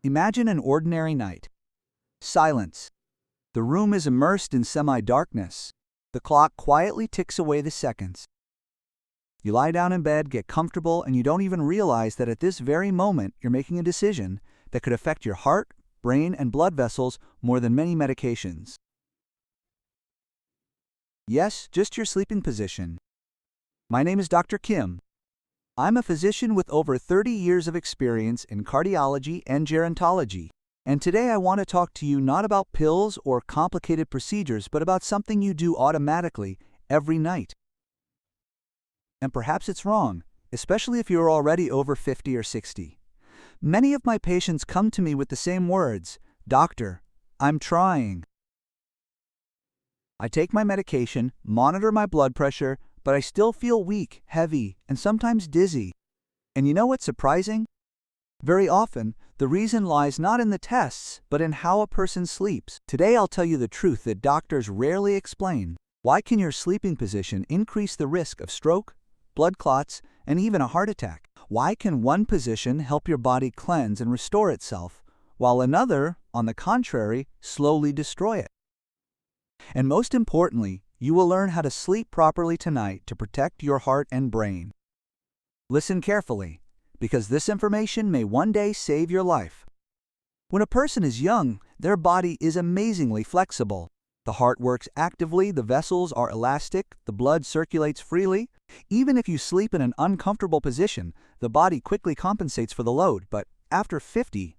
Imagine an ordinary night. Silence. The room is immersed in semi-darkness. The clock quietly ticks away the seconds. You lie down in bed, get comfortable, and you don't even realize that at this very moment you're making a decision that could affect your heart, brain, and blood vessels more than many medications. Yes, just your sleeping position. My name is Dr. Kim. I'm a physician with over 30 years of experience in cardiology and gerontology, and today I want to talk to you not about pills or complicated procedures, but about something you do automatically every night. And perhaps it's wrong, especially if you're already over 50 or 60. Many of my patients come to me with the same words, "Doctor, I'm trying. I take my medication, monitor my blood pressure, but I still feel weak, heavy, and sometimes dizzy." And you know what's surprising? Very often, the reason lies not in the tests, but in how a person sleeps. Today I'll tell you the truth that doctors rarely explain. Why can your sleeping position increase the risk of stroke, blood clots, and even a heart attack? Why can one position help your body cleanse and restore itself, while another, on the contrary, slowly destroy it? And most importantly, you will learn how to sleep properly tonight to protect your heart and brain. Listen carefully, because this information may one day save your life. When a person is young, their body is amazingly flexible. The heart works actively, the vessels are elastic, the blood circulates freely. Even if you sleep in an uncomfortable position, the body quickly compensates for the load. But after 50,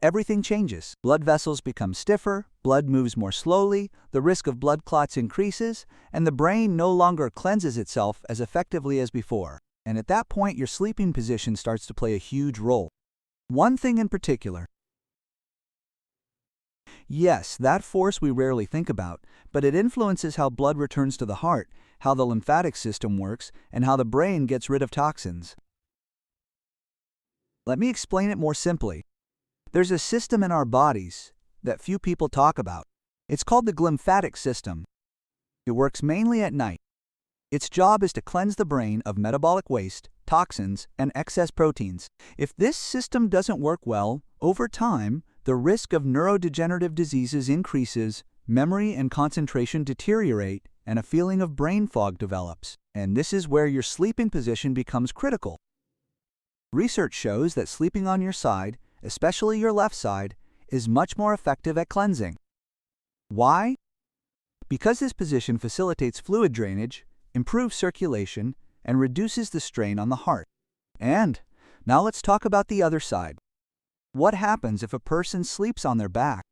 everything changes. Blood vessels become stiffer, blood moves more slowly, the risk of blood clots increases, and the brain no longer cleanses itself as effectively as before. And at that point, your sleeping position starts to play a huge role. One thing in particular. Yes, that force we rarely think about, but it influences how blood returns to the heart, how the lymphatic system works, and how the brain gets rid of toxins. Let me explain it more simply. There's a system in our bodies that few people talk about. It's called the glymphatic system. It works mainly at night. Its job is to cleanse the brain of metabolic waste, toxins, and excess proteins. If this system doesn't work well, over time, the risk of neurodegenerative diseases increases, memory and concentration deteriorate, and a feeling of brain fog develops. And this is where your sleeping position becomes critical. Research shows that sleeping on your side, especially your left side, is much more effective at cleansing. Why? Because this position facilitates fluid drainage, improves circulation, and reduces the strain on the heart. And now let's talk about the other side. What happens if a person sleeps on their back?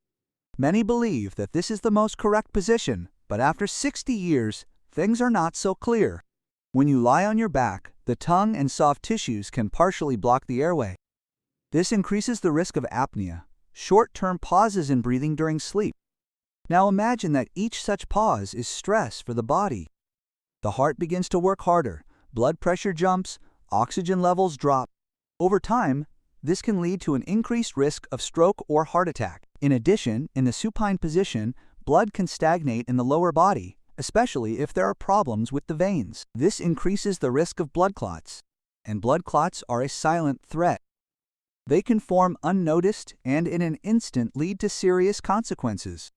Many believe that this is the most correct position, but after 60 years, things are not so clear. When you lie on your back, the tongue and soft tissues can partially block the airway. This increases the risk of apnea, short-term pauses in breathing during sleep. Now imagine that each such pause is stress for the body. The heart begins to work harder, blood pressure jumps, oxygen levels drop. Over time, this can lead to an increased risk of stroke or heart attack. In addition, in the supine position, blood can stagnate in the lower body, especially if there are problems with the veins. This increases the risk of blood clots, and blood clots are a silent threat. They can form unnoticed and in an instant lead to serious consequences.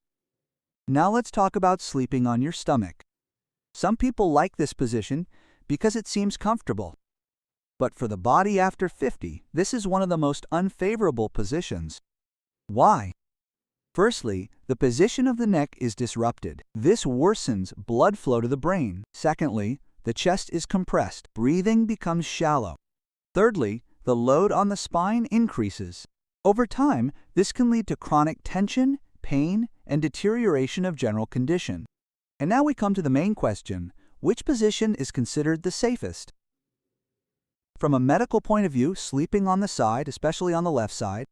Now let's talk about sleeping on your stomach. Some people like this position because it seems comfortable. But for the body after 50, this is one of the most unfavorable positions. Why? Firstly, the position of the neck is disrupted. This worsens blood flow to the brain. Secondly, the chest is compressed. Breathing becomes shallow. Thirdly, the load on the spine increases. Over time, this can lead to chronic tension, pain, and deterioration of general condition. And now we come to the main question: which position is considered the safest? From a medical point of view, sleeping on the side, especially on the left side.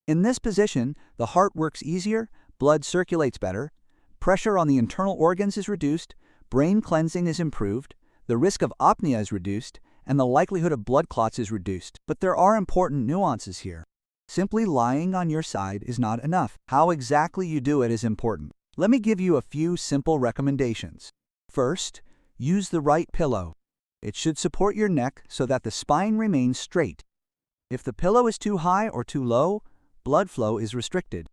In this position, the heart works easier, blood circulates better, pressure on the internal organs is reduced, brain cleansing is improved, the risk of apnea is reduced, and the likelihood of blood clots is reduced. But there are important nuances here. Simply lying on your side is not enough. How exactly you do it is important. Let me give you a few simple recommendations. First, use the right pillow. It should support your neck so that the spine remains straight. If the pillow is too high or too low, blood flow is restricted.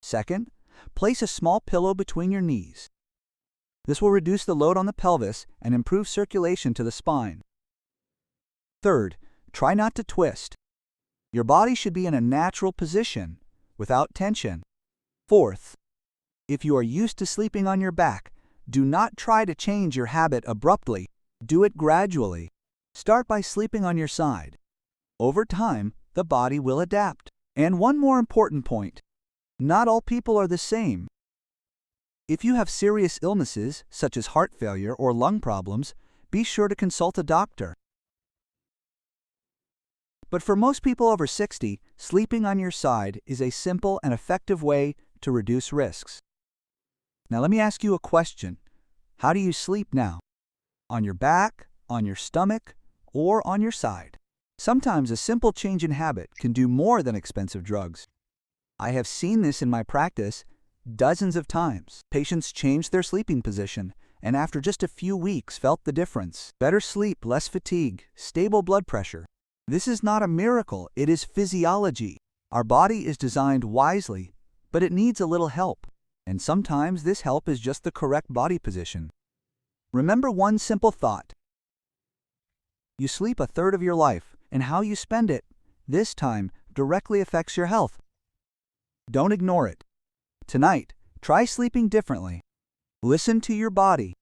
Second, place a small pillow between your knees. This will reduce the load on the pelvis and improve circulation to the spine. Third, try not to twist. Your body should be in a natural position, without tension. Fourth, if you are used to sleeping on your back, do not try to change your habit abruptly. Do it gradually. Start by sleeping on your side. Over time, the body will adapt. And one more important point. Not all people are the same. If you have serious illnesses, such as heart failure or lung problems, be sure to consult a doctor. But for most people over 60, sleeping on your side is a simple and effective way to reduce risks. Now let me ask you a question. How do you sleep now? On your back, on your stomach, or on your side? Sometimes a simple change in habit can do more than expensive drugs. I have seen this in my practice dozens of times. Patients changed their sleeping position and after just a few weeks felt the difference. Better sleep, less fatigue, stable blood pressure. This is not a miracle, it is physiology. Our body is designed wisely, but it needs a little help. And sometimes this help is just the correct body position. Remember one simple thought. You sleep a third of your life, and how you spend it, this time, directly affects your health. Don't ignore it. Tonight, try sleeping differently. Listen to your body.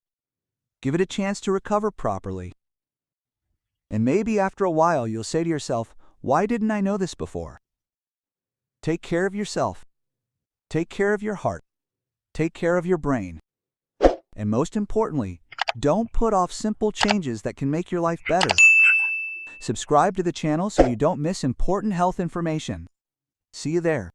Give it a chance to recover properly. And maybe after a while you'll say to yourself, why didn't I know this before? Take care of yourself. Take care of your heart. Take care of your brain. And most importantly, don't put off simple changes that can make your life better. Subscribe to the channel so you don't miss important health information. See you there.